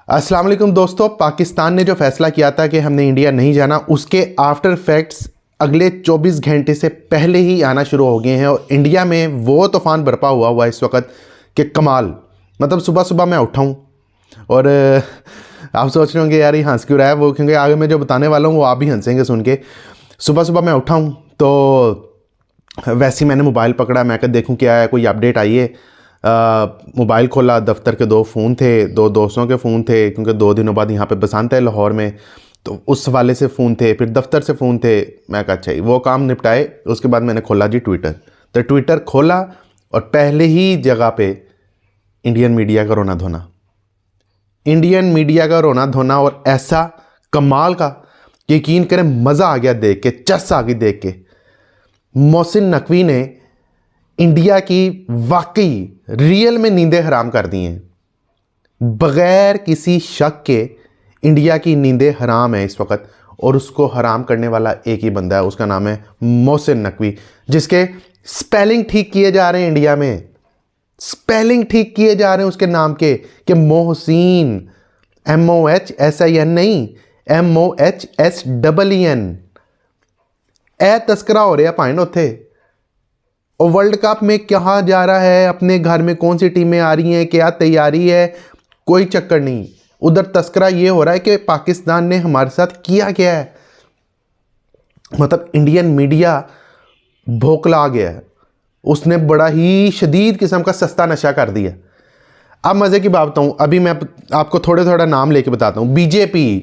अस्सलाम वालेकुम दोस्तों, पाकिस्तान ने जो फैसला किया था कि हमने इंडिया नहीं जाना, उसके आफ्टर इफेक्ट्स अगले 24 घंटे से पहले ही आना शुरू हो गए हैं और इंडिया में वो तूफान बरपा हुआ है इस वक्त कि कमाल। मतलब सुबह सुबह मैं उठा हूँ और आप सोच रहे होंगे यार ये हंस क्यों रहा है वो, क्योंकि आगे मैं जो बताने वाला हूँ वो आप भी हंसेंगे सुन के। सुबह सुबह मैं उठा हूँ तो वैसे ही मैंने मोबाइल पकड़ा, मैं कहा देखूँ क्या है, कोई अपडेट आई है। मोबाइल खोला, दफ्तर के 2 फ़ोन थे, 2 दोस्तों के फ़ोन थे, क्योंकि 2 दिनों बाद यहाँ पे बसंत है लाहौर में, तो उस वाले से फ़ोन थे, फिर दफ्तर से फ़ोन थे। मैं कहा अच्छा वो काम निपटाए, उसके बाद मैंने खोला जी ट्विटर। तो ट्विटर खोला और पहले ही जगह पे इंडियन मीडिया का रोना धोना, इंडियन मीडिया का रोना धोना, और ऐसा कमाल का कि यकीन करें मज़ा आ गया देख के, चस आ गई देख के। मोहसिन नकवी ने इंडिया की वाकई रियल में नींदें हराम कर दी हैं। बगैर किसी शक के इंडिया की नींदें हराम है इस वक्त, और उसको हराम करने वाला एक ही बंदा है, उसका नाम है मोहसिन नकवी, जिसके स्पेलिंग ठीक किए जा रहे हैं इंडिया में, स्पेलिंग ठीक किए जा रहे हैं उसके नाम के, कि मोहसिन, MOHSIN नहीं, MOHSEEN। ए तस्करा हो रहा पाइन उथे। और वर्ल्ड कप में कहाँ जा रहा है, अपने घर में कौन सी टीमें आ रही हैं, क्या तैयारी है, कोई चक्कर नहीं। उधर तस्करा ये हो रहा है कि पाकिस्तान ने हमारे साथ किया क्या है। मतलब इंडियन मीडिया भोकला गया है, उसने बड़ा ही शदीद किस्म का सस्ता नशा कर दिया। अब मज़े की बात बताऊँ, अभी मैं आपको थोड़ा थोड़ा नाम लेके बताता हूँ। बीजेपी,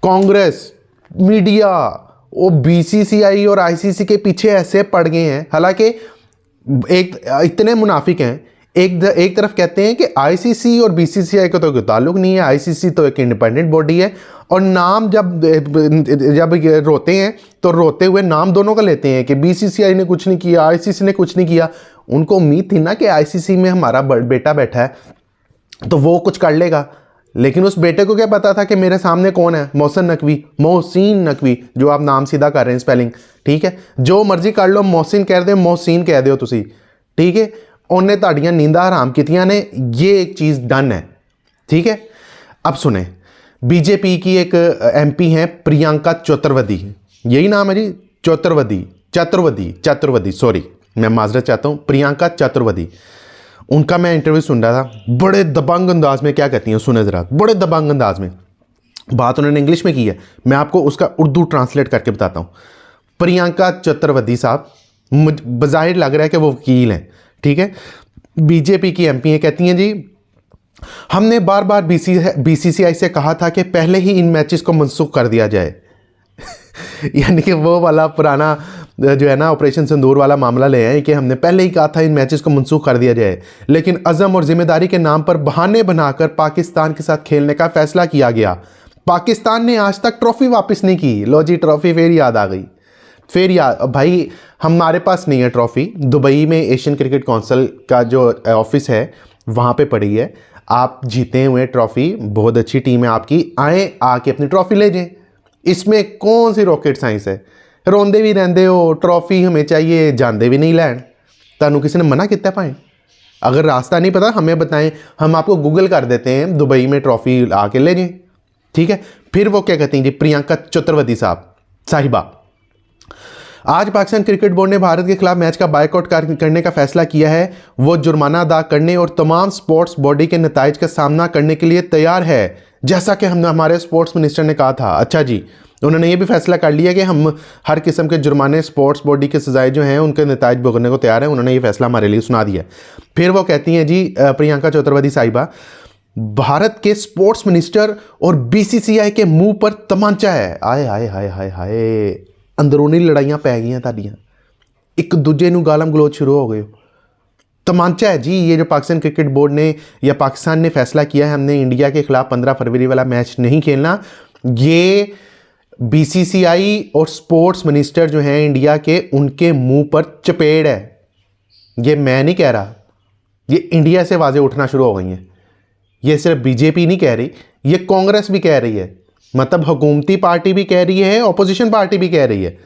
कांग्रेस, मीडिया, वो BCCI और ICC के पीछे ऐसे पड़ गए हैं। हालांकि एक इतने मुनाफिक हैं, एक तरफ कहते हैं कि ICC और BCCI का तो कोई ताल्लुक नहीं है, ICC तो एक इंडिपेंडेंट बॉडी है, और नाम जब ये रोते हैं तो रोते हुए नाम दोनों का लेते हैं कि BCCI ने कुछ नहीं किया, ICC ने कुछ नहीं किया। उनको उम्मीद थी ना कि ICC में हमारा बेटा बैठा है तो वो कुछ कर लेगा, लेकिन उस बेटे को क्या पता था कि मेरे सामने कौन है, मोहसिन नकवी, मोहसिन नकवी, जो आप नाम सीधा कर रहे हैं स्पेलिंग, ठीक है, जो मर्जी कर लो, मोहसिन कह दे, मोहसिन कह दो तुसी, ठीक है। उन्हें ताड़ियां नींदा हराम कीतियां ने, ये एक चीज़ डन है, ठीक है। अब सुने, बीजेपी की एक MP हैं प्रियंका चतुर्वेदी, यही नाम है जी, चतुर्वेदी, सॉरी मैं माजरत चाहता हूँ, प्रियंका चतुर्वेदी। उनका मैं इंटरव्यू सुन रहा था, बड़े दबंग अंदाज में क्या कहती हैं सुने ज़रा, बड़े दबंग अंदाज में बात उन्होंने इंग्लिश में की है, मैं आपको उसका उर्दू ट्रांसलेट करके बताता हूँ। प्रियंका चतुर्वेदी साहब, बज़ाहिर लग रहा है कि वो वकील हैं, ठीक है, बीजेपी की MP हैं, कहती हैं जी हमने बार बार BCCI से कहा था कि पहले ही इन मैचेस को मनसूख कर दिया जाए। यानी कि वो वाला पुराना जो है ना ऑपरेशन सिंदूर वाला मामला ले आए कि हमने पहले ही कहा था इन मैचेस को मनसूख कर दिया जाए, लेकिन अज़म और जिम्मेदारी के नाम पर बहाने बनाकर पाकिस्तान के साथ खेलने का फैसला किया गया। पाकिस्तान ने आज तक ट्रॉफी वापस नहीं की। लो जी, ट्रॉफी फिर याद आ गई, फिर याद भाई, हमारे पास नहीं है ट्रॉफी। दुबई में एशियन क्रिकेट काउंसिल का जो ऑफिस है वहाँ पे पड़ी है, आप जीते हुए ट्रॉफी, बहुत अच्छी टीम है आपकी, आए आके अपनी ट्रॉफी ले जाएं, इसमें कौन सी रॉकेट साइंस है। रोंदे भी रहंदे हो, ट्रॉफी हमें चाहिए, जानते भी नहीं लैन, तानू किसी ने मना किया पाए। अगर रास्ता नहीं पता हमें बताएं, हम आपको गूगल कर देते हैं, दुबई में ट्रॉफी आके ले जाएं, ठीक है। फिर वो क्या कहती हैं जी प्रियंका चतुर्वेदी साहिबा, आज पाकिस्तान क्रिकेट बोर्ड ने भारत के खिलाफ मैच का बायकॉट करने का फैसला किया है। वो जुर्माना अदा करने और तमाम स्पोर्ट्स बॉडी के नताइज का सामना करने के लिए तैयार है, जैसा कि हमने हमारे स्पोर्ट्स मिनिस्टर ने कहा था। अच्छा जी, उन्होंने ये भी फैसला कर लिया कि हम हर किस्म के जुर्माने, स्पोर्ट्स बॉडी के सजाए जो हैं उनके नताइज भुगतने को तैयार हैं। उन्होंने ये फैसला हमारे लिए सुना दिया। फिर वो कहती हैं जी प्रियंका चतुर्वेदी साहिबा, भारत के स्पोर्ट्स मिनिस्टर और BCCI के मुंह पर तमांचा है। आए हाय हाय हाय हाय, अंदरूनी लड़ाइयाँ पै गई ताड़ियाँ, एक दूजे नूं गालम गलोच शुरू हो गए। तमांचा है जी ये जो पाकिस्तान क्रिकेट बोर्ड ने या पाकिस्तान ने फैसला किया है हमने इंडिया के खिलाफ 15 फरवरी वाला मैच नहीं खेलना, ये BCCI और स्पोर्ट्स मिनिस्टर जो हैं इंडिया के, उनके मुंह पर चपेड़ है। ये मैं नहीं कह रहा, ये इंडिया से आवाज़ें उठना शुरू हो गई हैं। ये सिर्फ बीजेपी नहीं कह रही, ये कांग्रेस भी कह रही है, मतलब हुकूमती पार्टी भी कह रही है, ऑपोजिशन पार्टी भी कह रही है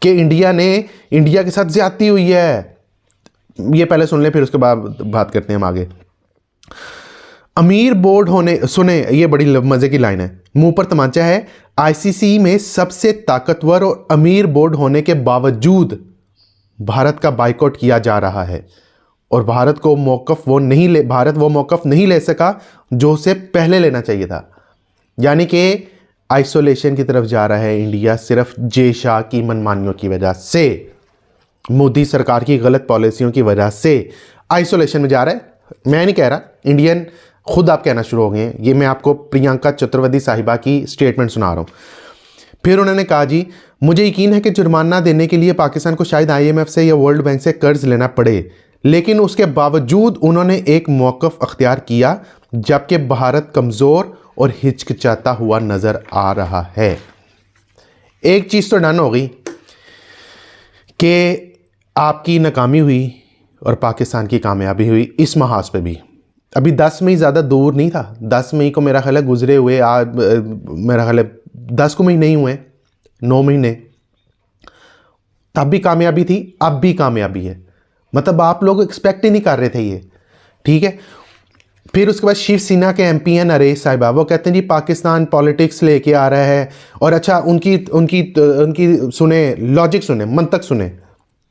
कि इंडिया के साथ ज्यादती हुई है। ये पहले सुन ले, फिर उसके बाद बात करते हैं हम आगे। अमीर बोर्ड होने, सुने ये बड़ी मजे की लाइन है, मुंह पर तमाचा है, आईसीसी में सबसे ताकतवर और अमीर बोर्ड होने के बावजूद भारत का बाइकआउट किया जा रहा है और भारत को भारत वो मौकफ नहीं ले सका जो उसे पहले लेना चाहिए था। यानी कि आइसोलेशन की तरफ जा रहा है इंडिया सिर्फ जे शाह की मनमानियों की वजह से, मोदी सरकार की गलत पॉलिसियों की वजह से आइसोलेशन में जा रहा है। मैं नहीं कह रहा, इंडियन खुद आप कहना शुरू हो गए हैं। ये मैं आपको प्रियंका चतुर्वेदी साहिबा की स्टेटमेंट सुना रहा हूँ। फिर उन्होंने कहा, जी मुझे यकीन है कि जुर्माना देने के लिए पाकिस्तान को शायद आईएमएफ से या वर्ल्ड बैंक से कर्ज लेना पड़े, लेकिन उसके बावजूद उन्होंने एक मौक़िफ़ अख्तियार किया जबकि भारत कमज़ोर और हिचकिचाता हुआ नज़र आ रहा है। एक चीज़ तो डन हो गई कि आपकी नाकामी हुई और पाकिस्तान की कामयाबी हुई इस महाज पे भी। अभी 10 मई ज़्यादा दूर नहीं था, 10 मई को मेरा ख्याल है गुजरे हुए मेरा ख्याल है 10 को महीने ही हुए, 9 महीने, तब भी कामयाबी थी, अब भी कामयाबी है। मतलब आप लोग एक्सपेक्ट ही नहीं कर रहे थे ये, ठीक है। फिर उसके बाद शिवसेना के एमपी हैं नरेश साहिबा, वो कहते हैं जी पाकिस्तान पॉलिटिक्स लेके आ रहा है। और अच्छा उनकी सुने, लॉजिक सुने, मंतक सुने,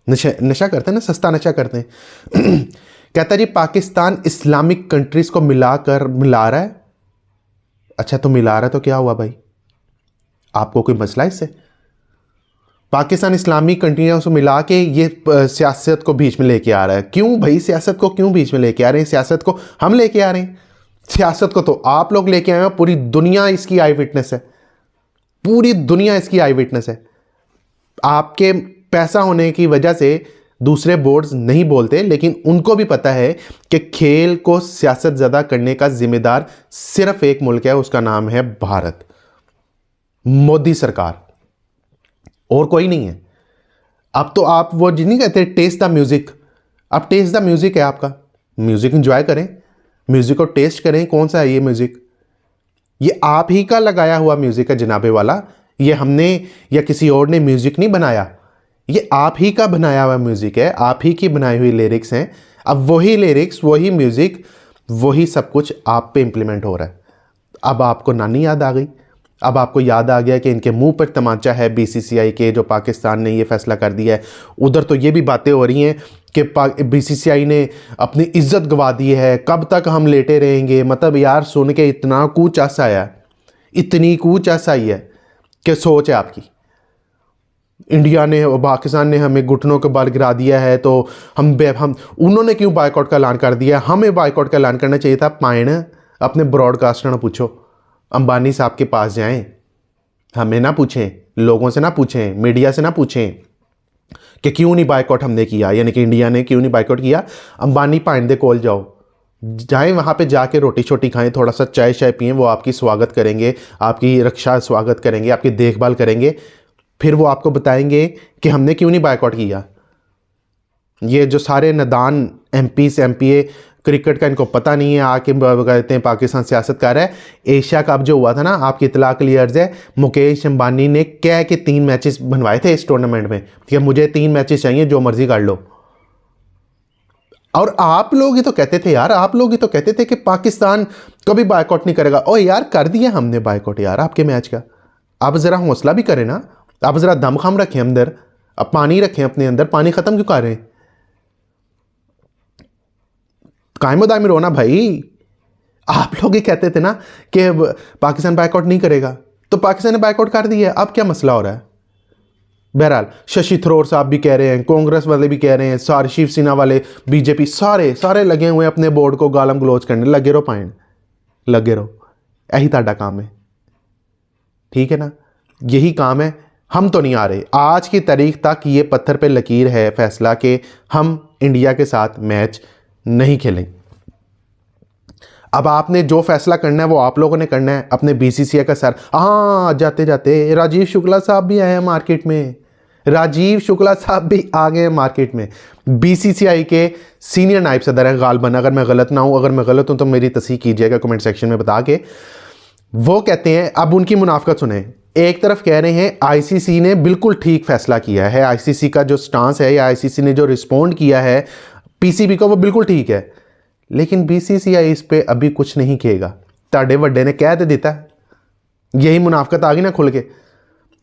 नशा करते हैं ना, सस्ता नशा करते हैं। कहता है जी पाकिस्तान इस्लामिक कंट्रीज़ को मिला रहा है। अच्छा तो मिला रहा है तो क्या हुआ भाई, आपको कोई मसला इससे? पाकिस्तान इस्लामिक कंट्रियों से मिला के ये सियासत को बीच में लेके आ रहा है। क्यों भाई, सियासत को क्यों बीच में लेके आ रहे हैं? सियासत को हम लेके आ रहे हैं, सियासत को तो आप लोग लेके आए हो। पूरी दुनिया इसकी आई विटनेस है, पूरी दुनिया इसकी आई विटनेस है। आपके पैसा होने की वजह से दूसरे बोर्ड्स नहीं बोलते, लेकिन उनको भी पता है कि खेल को सियासत ज़्यादा करने का जिम्मेदार सिर्फ एक मुल्क है, उसका नाम है भारत, मोदी सरकार, और कोई नहीं है। अब तो आप वो नहीं कहते टेस्ट द म्यूज़िक, अब टेस्ट द म्यूज़िक है आपका, म्यूज़िक एंजॉय करें, म्यूज़िक को टेस्ट करें। कौन सा है ये म्यूज़िक? ये आप ही का लगाया हुआ म्यूज़िक है जनाबे वाला, ये हमने या किसी और ने म्यूज़िक नहीं बनाया, ये आप ही का बनाया हुआ म्यूज़िक है, आप ही की बनाई हुई लिरिक्स हैं। अब वही लिरिक्स, वही म्यूज़िक, वही सब कुछ आप पे इम्प्लीमेंट हो रहा है। अब आपको नानी याद आ गई, अब आपको याद आ गया कि इनके मुंह पर तमाचा है बीसीसीआई के, जो पाकिस्तान ने ये फैसला कर दिया है। उधर तो ये भी बातें हो रही हैं कि बीसीसीआई ने अपनी इज्जत गंवा दी है, कब तक हम लेटे रहेंगे। मतलब यार सुन के इतना कूच ऐसा आया, इतनी कूच ऐसा आई है कि सोच है आपकी। इंडिया ने और पाकिस्तान ने हमें घुटनों के बल गिरा दिया है, तो हम उन्होंने क्यों बाइकआउट का ऐलान कर दिया? हमें बाइकआउट का ऐलान करना चाहिए था। पाइन अपने ब्रॉडकास्टर ने पूछो, अंबानी साहब के पास जाएं, हमें ना पूछें, लोगों से ना पूछें, मीडिया से ना पूछें कि क्यों नहीं बाइकआउट हमने किया, यानी कि इंडिया ने क्यों नहीं बाइकआउट किया। अंबानी पाइन दे कॉल जाओ, जाएं वहाँ पे जाके रोटी छोटी खाएं, थोड़ा सा चाय शाय पिएं, वो आपकी स्वागत करेंगे, आपकी रक्षा स्वागत करेंगे, आपकी देखभाल करेंगे। फिर वो आपको बताएंगे कि हमने क्यों नहीं बाइकआउट किया। ये जो सारे नादान एमपीए क्रिकेट का इनको पता नहीं है, आके कहते हैं पाकिस्तान सियासत कर रहा है। एशिया कप जो हुआ था ना, आपकी इतला क्लियर्स है, मुकेश अंबानी ने कह के 3 मैचेस बनवाए थे इस टूर्नामेंट में कि मुझे 3 मैचेस चाहिए, जो मर्जी कर लो। और आप लोग ही तो कहते थे यार, आप लोग ही तो कहते थे कि पाकिस्तान कभी बाइकआउट नहीं करेगा। ओ यार कर दिया हमने बाइकआउट यार आपके मैच का। आप ज़रा हौसला भी करें ना, आप ज़रा दमखम रखें अंदर, अब पानी रखें अपने अंदर। पानी ख़त्म क्यों कर रहे हैं? कायम दायम रहो ना भाई। आप लोग ही कहते थे ना कि पाकिस्तान बाइकआउट नहीं करेगा, तो पाकिस्तान ने बाइकआउट कर दिया। अब क्या मसला हो रहा है? बहरहाल शशि थरूर साहब भी कह रहे हैं, कांग्रेस वाले भी कह रहे हैं, सारे शिवसेना वाले, बीजेपी, सारे लगे हुए अपने बोर्ड को गालम गलोच करने। लगे रहो पाइन, लगे रहो, यही ताड़ा काम है, ठीक है ना, यही काम है। हम तो नहीं आ रहे। आज की तारीख तक ये पत्थर पे लकीर है फैसला कि हम इंडिया के साथ मैच नहीं खेलें। अब आपने जो फैसला करना है वो आप लोगों ने करना है। अपने बीसीसीआई का सर, हाँ जाते जाते राजीव शुक्ला साहब भी आए हैं मार्केट में, राजीव शुक्ला साहब भी आ गए हैं मार्केट में। बीसीसीआई के सीनियर नायब सदर है गालबन, अगर मैं गलत ना हूँ, अगर मैं गलत हूँ तो मेरी तस्दीक कीजिएगा कमेंट सेक्शन में बता के। वो कहते हैं, अब उनकी मुनाफकत सुने। एक तरफ कह रहे हैं आईसीसी ने बिल्कुल ठीक फैसला किया है, आईसीसी का जो स्टांस है या आईसीसी ने जो रिस्पॉन्ड किया है पीसीबी को, वो बिल्कुल ठीक है। लेकिन बीसीसीआई इस पे अभी कुछ नहीं कहेगा। ताड़े वड्डे ने कह तो दिता, यही मुनाफकत आ गई ना खुल के।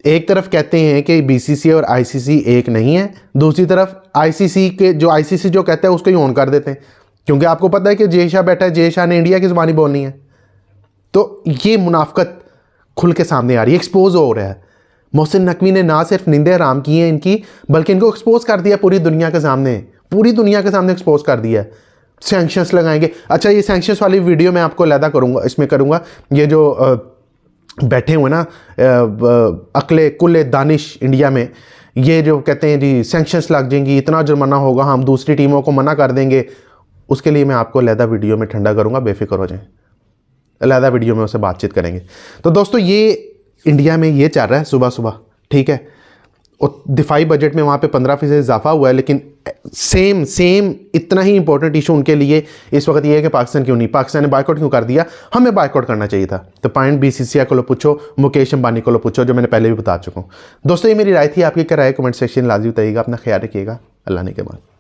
एक तरफ कहते हैं कि बीसीसीआई और आईसीसी एक नहीं है, दूसरी तरफ आईसीसी जो कहता है उसको ही ऑन कर देते हैं, क्योंकि आपको पता है कि जय शाह बैठा है, जय शाह ने इंडिया की ज़ुबानी बोलनी है। तो ये मुनाफकत खुल के सामने आ रही है, एक्सपोज हो रहा है। मोहसिन नकवी ने ना सिर्फ नींदें हराम की हैं इनकी, बल्कि इनको एक्सपोज कर दिया पूरी दुनिया के सामने, पूरी दुनिया के सामने एक्सपोज कर दिया है। सैंक्शंस लगाएंगे। अच्छा, ये सैंक्शंस वाली वीडियो मैं आपको अलहदा करूँगा, इसमें करूँगा। ये जो बैठे हुए ना अकले कुल्ले दानिश इंडिया में, ये जो कहते हैं जी सैंक्शंस लग जाएंगी, इतना जुर्माना होगा, हम दूसरी टीमों को मना कर देंगे, उसके लिए मैं आपको अलहदा वीडियो में ठंडा करूँगा, बेफिक्र हो जाएं, अलहदा वीडियो में उससे बातचीत करेंगे। तो दोस्तों ये इंडिया में ये चल रहा है सुबह सुबह, ठीक है। और दिफाई बजट में वहाँ पे 15% इजाफा हुआ है, लेकिन सेम इतना ही इंपॉर्टेंट इशू उनके लिए इस वक्त ये है कि पाकिस्तान क्यों नहीं, पाकिस्तान ने बायकॉट क्यों कर दिया, हमें बायकॉट करना चाहिए था। तो पॉइंट बीसीसीआई को लो पूछो, मुकेश अंबानी को लो पूछो, जो मैंने पहले भी बता चुका हूँ। दोस्तों ये मेरी राय थी, आपकी क्या राय कमेंट सेक्शन लाजमी बताइएगा। अपना ख्याल रखिएगा, अल्लाह ने के बाद।